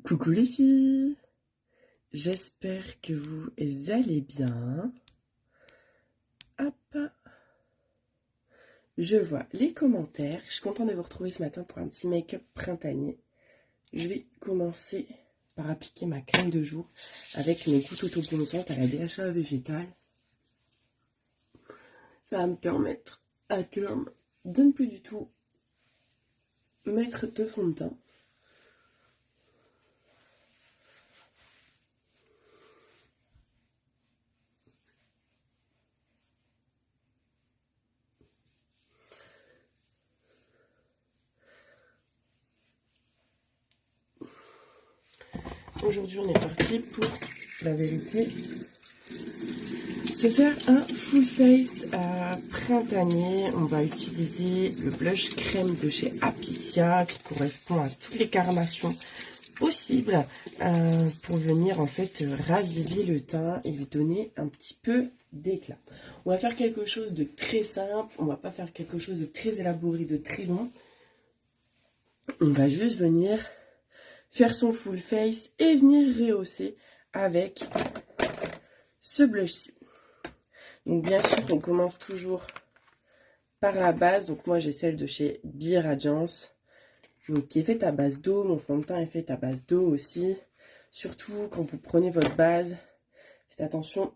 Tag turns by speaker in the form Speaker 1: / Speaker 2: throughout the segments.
Speaker 1: Coucou les filles, j'espère que vous allez bien. Hop, je vois les commentaires. Je suis contente de vous retrouver ce matin pour un petit make-up printanier. Je vais commencer par appliquer ma crème de jour avec mes gouttes autobronzantes à la DHA végétale. Ça va me permettre à terme de ne plus du tout mettre de fond de teint. Aujourd'hui, on est parti pour la vérité. Se faire un full face printanier. On va utiliser le blush crème de chez Apicia qui correspond à toutes les carnations possibles pour venir en fait raviver le teint et lui donner un petit peu d'éclat. On va faire quelque chose de très simple. On va pas faire quelque chose de très élaboré, de très long. On va juste venir faire son full face et venir rehausser avec ce blush-ci. Donc bien sûr, on commence toujours par la base. Donc moi, j'ai celle de chez Be Radiance, donc qui est faite à base d'eau. Mon fond de teint est fait à base d'eau aussi. Surtout quand vous prenez votre base, faites attention,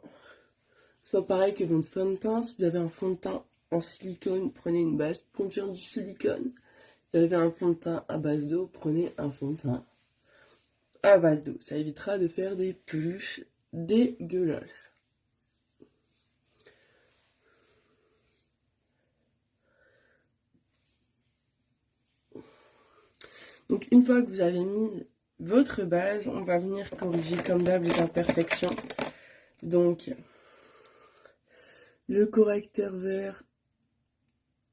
Speaker 1: soit pareil que votre fond de teint. Si vous avez un fond de teint en silicone, prenez une base qui contient du silicone. Si vous avez un fond de teint à base d'eau, prenez un fond de teint à base d'eau. Ça évitera de faire des peluches dégueulasses. Donc une fois que vous avez mis votre base, on va venir corriger comme d'hab les imperfections. Donc le correcteur vert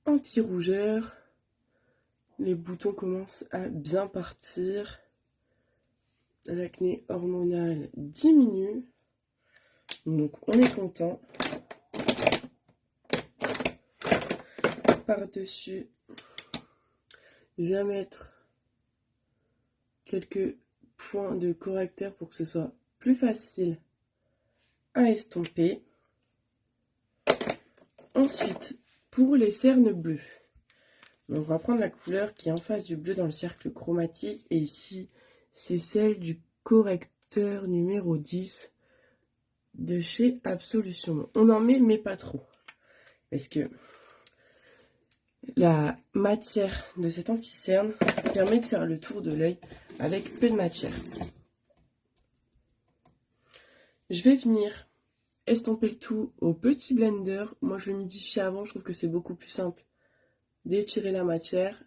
Speaker 1: anti-rougeur. Les boutons commencent à bien partir. L'acné hormonal diminue. Donc on est content. Par-dessus, je vais mettre quelques points de correcteur pour que ce soit plus facile à estomper. Ensuite, pour les cernes bleues, on va prendre la couleur qui est en face du bleu dans le cercle chromatique. Et ici, c'est celle du correcteur numéro 10 de chez Absolution. On en met, mais pas trop. Parce que la matière de cette anti-cerne permet de faire le tour de l'œil avec peu de matière. Je vais venir estomper le tout au petit blender. Moi, je le humidifie avant. Je trouve que c'est beaucoup plus simple d'étirer la matière.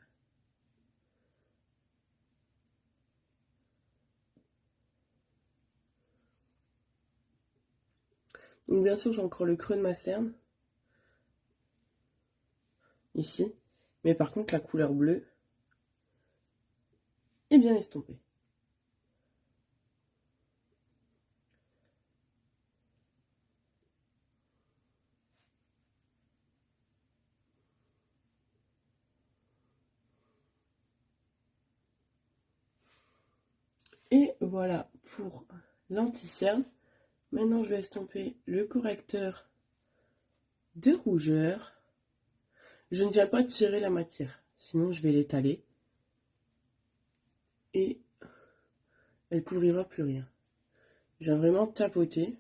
Speaker 1: Donc bien sûr, j'ai encore le creux de ma cerne. Ici. Mais par contre, la couleur bleue est bien estompée. Et voilà pour l'anti-cerne. Maintenant, je vais estomper le correcteur de rougeur. Je ne viens pas tirer la matière, sinon je vais l'étaler. Et elle couvrira plus rien. Je viens vraiment tapoter.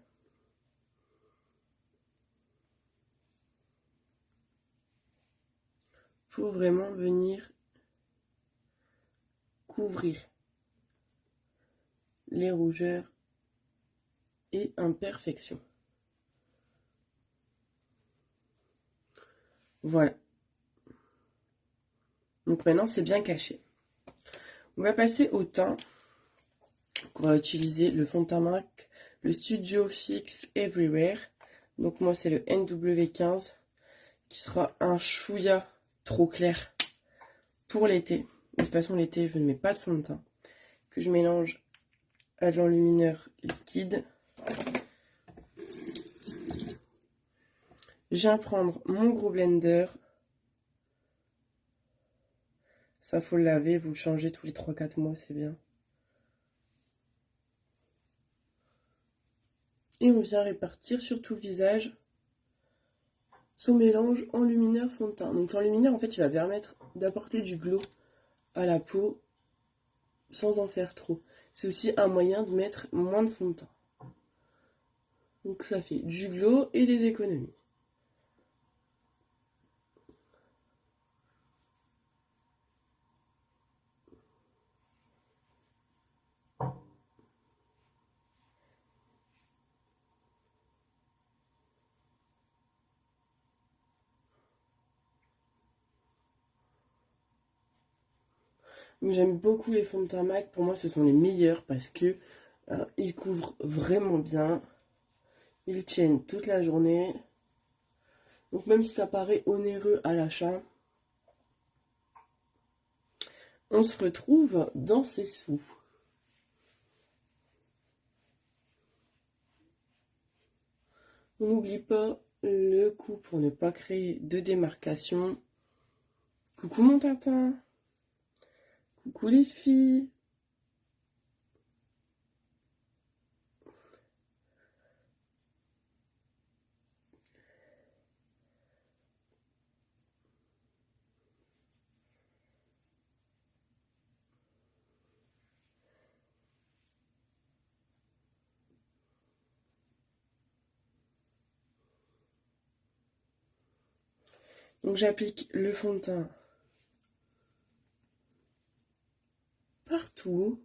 Speaker 1: Pour vraiment venir couvrir les rougeurs et imperfections. Voilà. Donc maintenant, c'est bien caché. On va passer au teint. On va utiliser le fond de teint MAC, le Studio Fix Everywhere. Donc moi, c'est le NW15 qui sera un chouïa trop clair pour l'été. De toute façon, l'été, je ne mets pas de fond de teint. Que je mélange à de l'enlumineur liquide. Je viens prendre mon gros blender. Ça, faut le laver, vous le changez tous les 3-4 mois, c'est bien. Et on vient répartir sur tout le visage son mélange enlumineur fond de teint. Donc l'enlumineur, en fait, il va permettre d'apporter du glow à la peau sans en faire trop. C'est aussi un moyen de mettre moins de fond de teint. Donc ça fait du glow et des économies. J'aime beaucoup les fonds de teint MAC. Pour moi, ce sont les meilleurs parce que ils couvrent vraiment bien. Ils tiennent toute la journée. Donc même si ça paraît onéreux à l'achat, on se retrouve dans ses sous. On n'oublie pas le coup pour ne pas créer de démarcation. Coucou mon Tintin. Coucou les filles. Donc j'applique le fond de teint partout.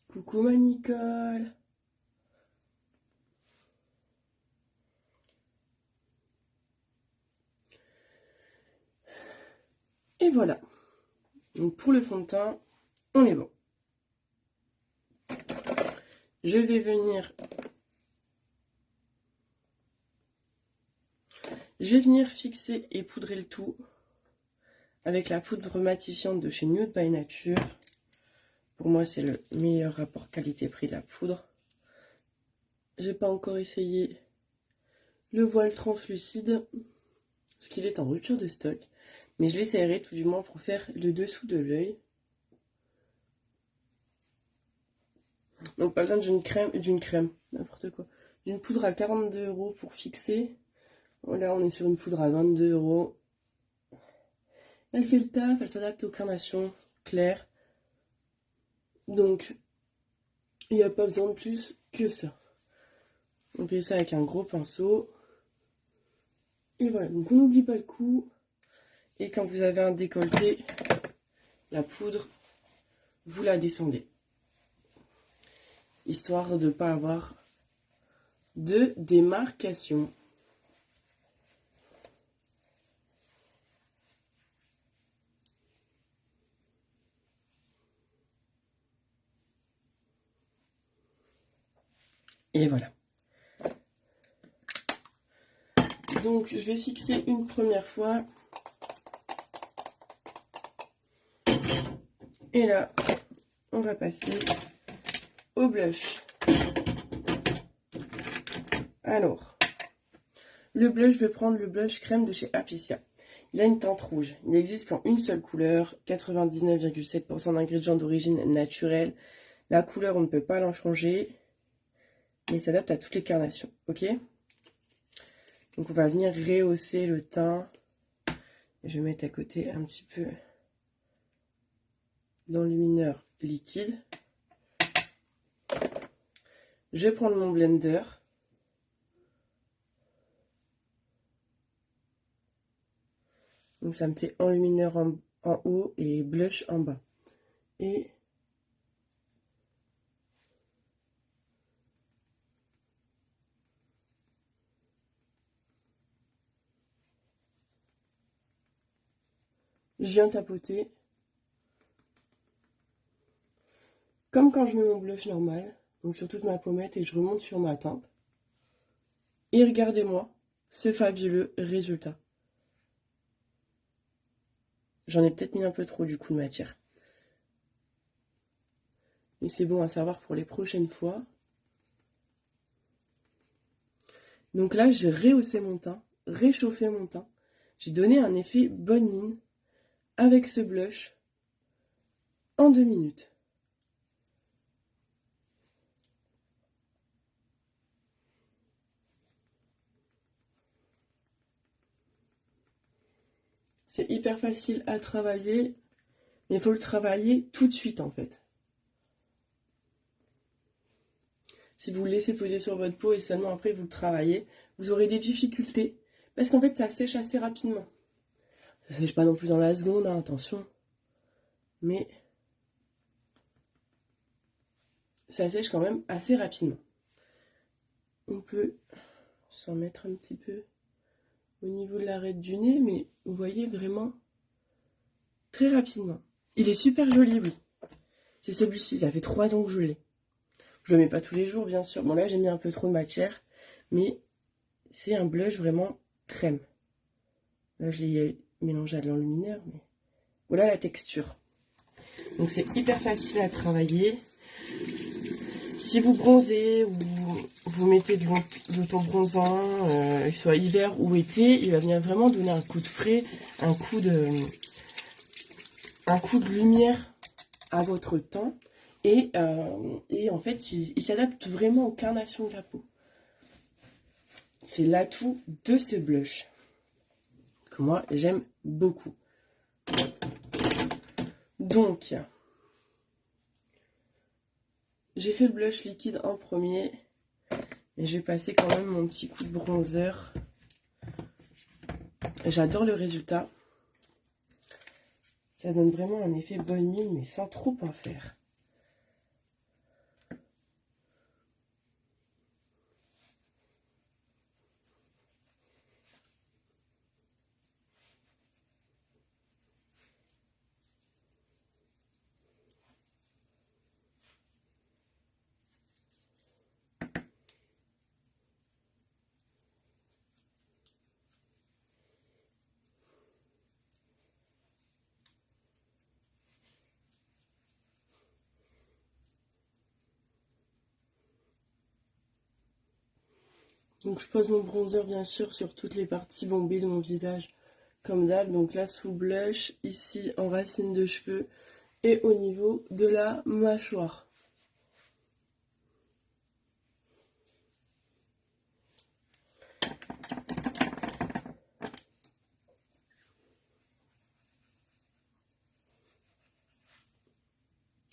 Speaker 1: Coucou ma Nicole. Et voilà. Donc pour le fond de teint, on est bon. Je vais venir fixer et poudrer le tout avec la poudre matifiante de chez Nude by Nature. Pour moi, c'est le meilleur rapport qualité-prix de la poudre. J'ai pas encore essayé le voile translucide, parce qu'il est en rupture de stock. Mais je l'essayerai tout du moins pour faire le dessous de l'œil. Donc pas besoin d'une crème, n'importe quoi. D'une poudre à 42 € pour fixer. Là, on est sur une poudre à 22 €. Elle fait le taf, elle s'adapte aux carnations claires. Donc, il n'y a pas besoin de plus que ça. On fait ça avec un gros pinceau. Et voilà, donc on n'oublie pas le coup. Et quand vous avez un décolleté, la poudre, vous la descendez. Histoire de ne pas avoir de démarcation. Et voilà. Donc je vais fixer une première fois. Et là, on va passer au blush. Alors, le blush, je vais prendre le blush crème de chez Apiccia. Il a une teinte rouge. Il n'existe qu'en une seule couleur, 99,7% d'ingrédients d'origine naturelle. La couleur, on ne peut pas l'en changer, mais il s'adapte à toutes les carnations, ok? Donc on va venir rehausser le teint. Je vais mettre à côté un petit peu d'enlumineur liquide. Je vais prendre mon blender. Donc ça me fait enlumineur en haut et blush en bas. Et je viens tapoter. Comme quand je mets mon blush normal, donc sur toute ma pommette, et je remonte sur ma tempe. Et regardez-moi ce fabuleux résultat. J'en ai peut-être mis un peu trop du coup de matière. Mais c'est bon à savoir pour les prochaines fois. Donc là, j'ai rehaussé mon teint, réchauffé mon teint. J'ai donné un effet bonne mine avec ce blush en 2 minutes. C'est hyper facile à travailler, mais il faut le travailler tout de suite en fait. Si vous le laissez poser sur votre peau et seulement après vous le travaillez, vous aurez des difficultés parce qu'en fait ça sèche assez rapidement. Ça sèche pas non plus dans la seconde, hein, attention. Mais ça sèche quand même assez rapidement. On peut s'en mettre un petit peu au niveau de l'arête du nez, mais vous voyez vraiment très rapidement. Il est super joli, oui. C'est celui-ci, ça fait 3 ans que je l'ai. Je le mets pas tous les jours, bien sûr. Bon, là, j'ai mis un peu trop de matière, mais c'est un blush vraiment crème. Là, je l'ai mélangé à de l'enlumineur, mais voilà la texture. Donc, c'est hyper facile à travailler. Si vous bronzez ou vous mettez de l'auto-bronzant, soit hiver ou été, il va venir vraiment donner un coup de frais, un coup de lumière à votre teint. Et en fait, il s'adapte vraiment aux carnations de la peau. C'est l'atout de ce blush que moi, j'aime beaucoup. Donc, j'ai fait le blush liquide en premier. Et je vais passer quand même mon petit coup de bronzer. J'adore le résultat. Ça donne vraiment un effet bonne mine, mais sans trop en faire. Donc je pose mon bronzer bien sûr sur toutes les parties bombées de mon visage comme d'hab. Donc là sous blush, ici en racine de cheveux et au niveau de la mâchoire.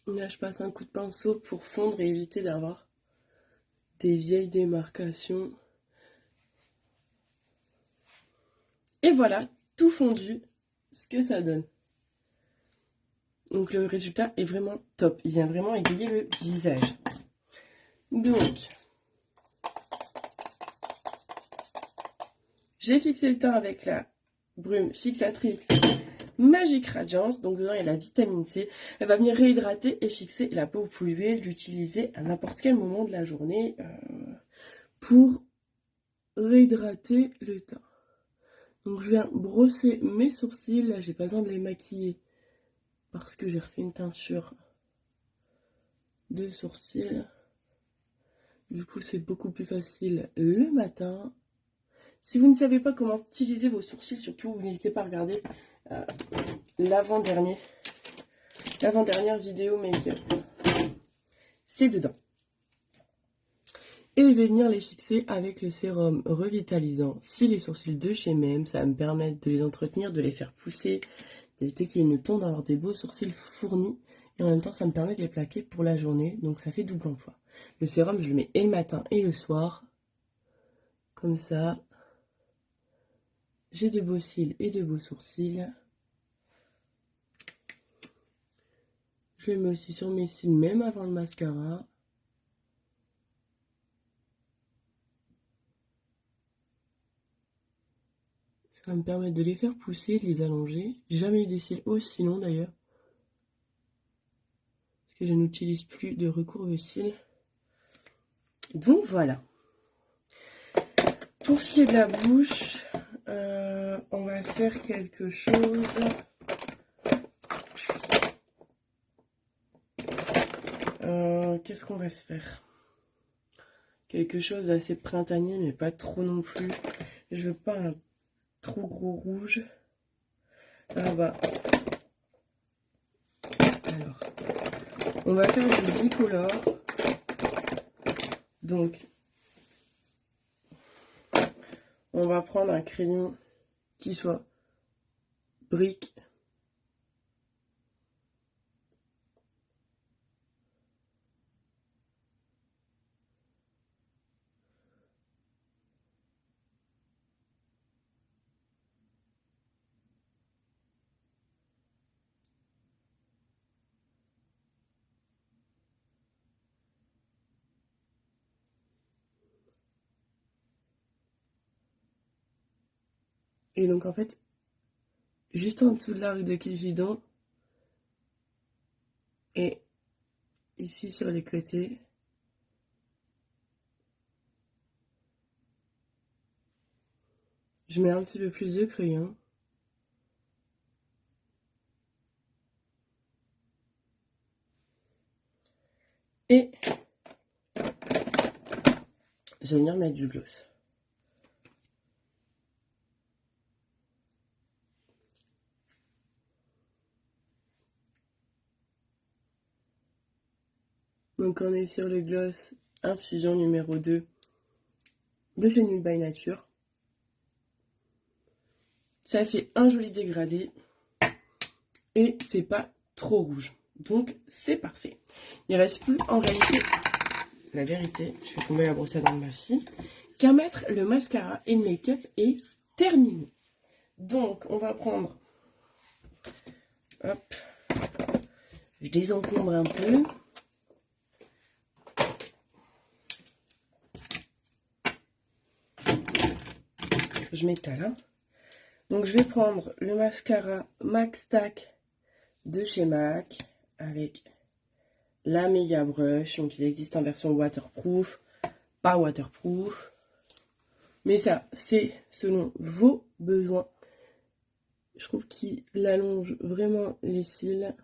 Speaker 1: Là je passe un coup de pinceau pour fondre et éviter d'avoir des vieilles démarcations. Et voilà, tout fondu, ce que ça donne. Donc le résultat est vraiment top. Il vient vraiment égayer le visage. Donc, j'ai fixé le teint avec la brume fixatrice Magic Radiance. Donc dedans il y a la vitamine C. Elle va venir réhydrater et fixer la peau. Vous pouvez l'utiliser à n'importe quel moment de la journée pour réhydrater le teint. Donc je viens brosser mes sourcils. Là j'ai pas besoin de les maquiller parce que j'ai refait une teinture de sourcils. Du coup c'est beaucoup plus facile le matin. Si vous ne savez pas comment utiliser vos sourcils, surtout vous n'hésitez pas à regarder l'avant-dernière vidéo make-up. C'est dedans. Et je vais venir les fixer avec le sérum revitalisant Cils et sourcils de chez Même. Ça va me permettre de les entretenir, de les faire pousser, d'éviter qu'ils ne tombent, d'avoir des beaux sourcils fournis. Et en même temps, ça me permet de les plaquer pour la journée. Donc ça fait double emploi. Le sérum, je le mets et le matin et le soir. Comme ça, j'ai de beaux cils et de beaux sourcils. Je le mets aussi sur mes cils, même avant le mascara. Ça va me permettre de les faire pousser, de les allonger. J'ai jamais eu des cils aussi longs d'ailleurs. Parce que je n'utilise plus de recourbe-cils. Donc voilà. Pour ce qui est de la bouche, on va faire quelque chose. Qu'est-ce qu'on va se faire? Quelque chose d'assez printanier, mais pas trop non plus. Je veux pas un trop gros rouge. Alors, On va faire du bicolore. Donc, on va prendre un crayon qui soit brique. Et donc en fait, juste en dessous de l'arc de Cupidon et ici sur les côtés, je mets un petit peu plus de crayon. Et je vais venir mettre du gloss. Donc on est sur le gloss Infusion numéro 2 de chez Nude by Nature. Ça fait un joli dégradé et c'est pas trop rouge. Donc c'est parfait. Il ne reste plus en réalité, la vérité, je fais tomber la brosse à dents de ma fille, qu'à mettre le mascara et le make-up est terminé. Donc on va prendre, hop, je désencombre un peu. Je m'étale, hein. Donc je vais prendre le mascara MAC Stack de chez MAC avec la méga brush. Donc il existe en version waterproof, pas waterproof. Mais ça, c'est selon vos besoins. Je trouve qu'il allonge vraiment les cils.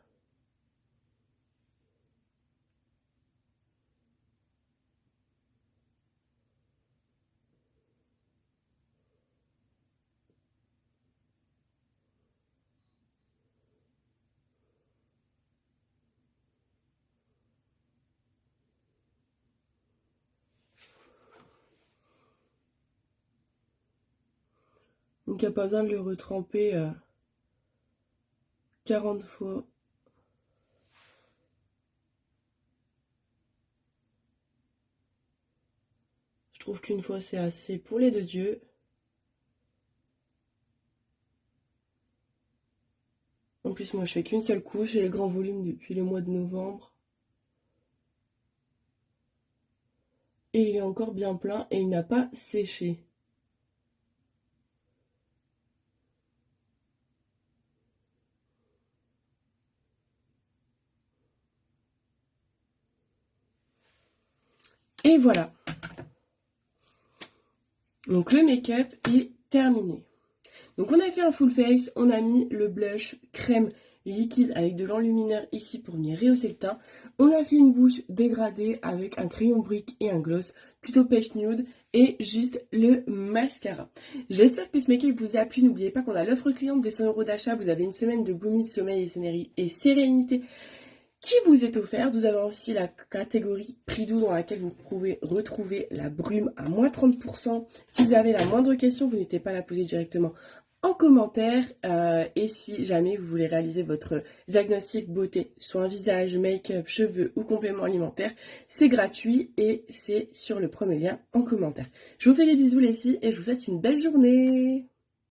Speaker 1: Donc il n'y a pas besoin de le retremper 40 fois. Je trouve qu'une fois c'est assez pour les deux yeux. En plus moi je fais qu'une seule couche, j'ai le grand volume depuis le mois de novembre. Et il est encore bien plein et il n'a pas séché. Et voilà. Donc le make-up est terminé. Donc on a fait un full face, on a mis le blush crème liquide avec de l'enlumineur ici pour venir rehausser le teint. On a fait une bouche dégradée avec un crayon brique et un gloss plutôt pêche nude et juste le mascara. J'espère que ce make-up vous a plu. N'oubliez pas qu'on a l'offre cliente des 100 € d'achat. Vous avez une semaine de Boomy, sommeil et sérénité qui vous est offerte. Vous avez aussi la catégorie prix doux dans laquelle vous pouvez retrouver la brume à moins 30%. Si vous avez la moindre question, vous n'hésitez pas à la poser directement en commentaire. Et si jamais vous voulez réaliser votre diagnostic beauté, soit un visage, make-up, cheveux ou complément alimentaire, c'est gratuit et c'est sur le premier lien en commentaire. Je vous fais des bisous les filles et je vous souhaite une belle journée.